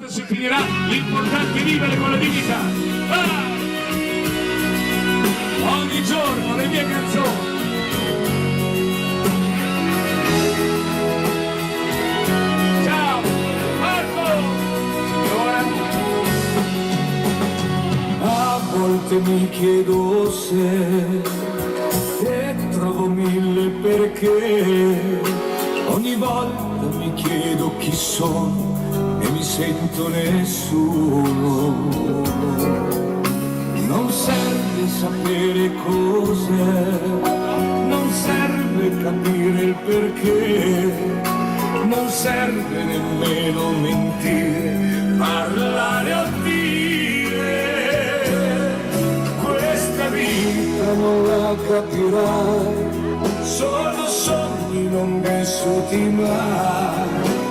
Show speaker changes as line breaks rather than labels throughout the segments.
si finirà, l'importante è vivere con la dignità. Ogni giorno le mie canzoni. Ciao, Marco! Signora. A volte mi chiedo se e trovo mille perché. Ogni volta mi chiedo chi sono e mi sento nessuno. Non serve sapere cos'è, non serve capire il perché, non serve nemmeno mentire, parlare o dire. Questa vita non la capirai, sono sogni non vissuti mai,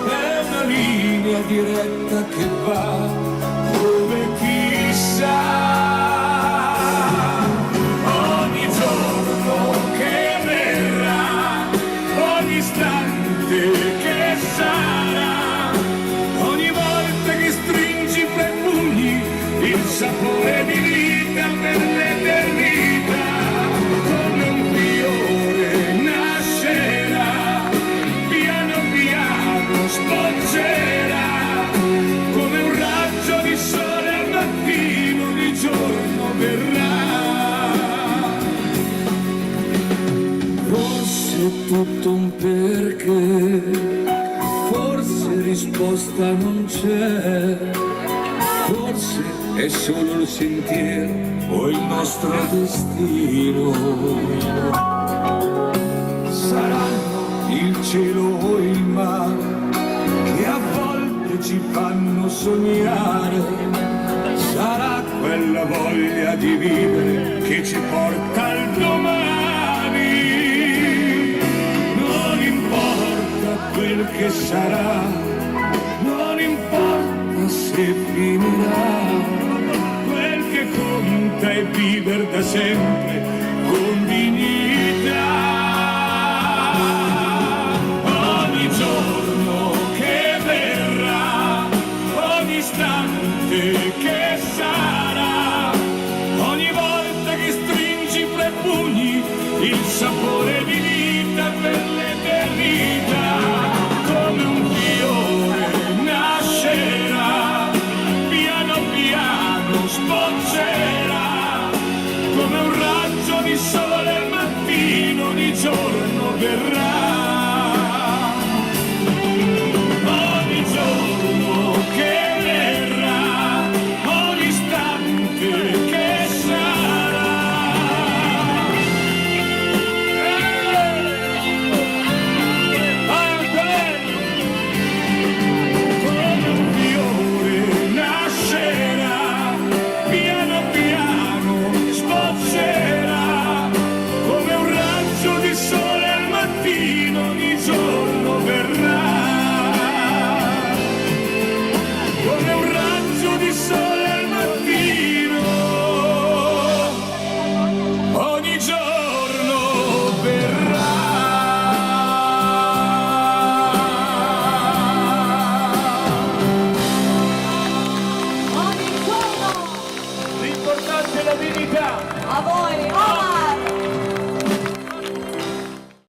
è una linea diretta che va dove chissà. Ogni giorno che verrà, ogni istante che sarà, ogni volta che stringi fra i pugni il sapore di vita per l'eternità. Come un fiore nascerà, piano piano sboccerà, come un raggio di sole al mattino di giorno verrà. Forse è tutto un perché, forse risposta non c'è, forse è solo il sentiero o il nostro destino. Saranno il cielo o il mare che a volte ci fanno sognare, sarà quella voglia di vivere che ci porta al domani. Non importa quel che sarà, non importa se finirà, quel che conta è vivere da sempre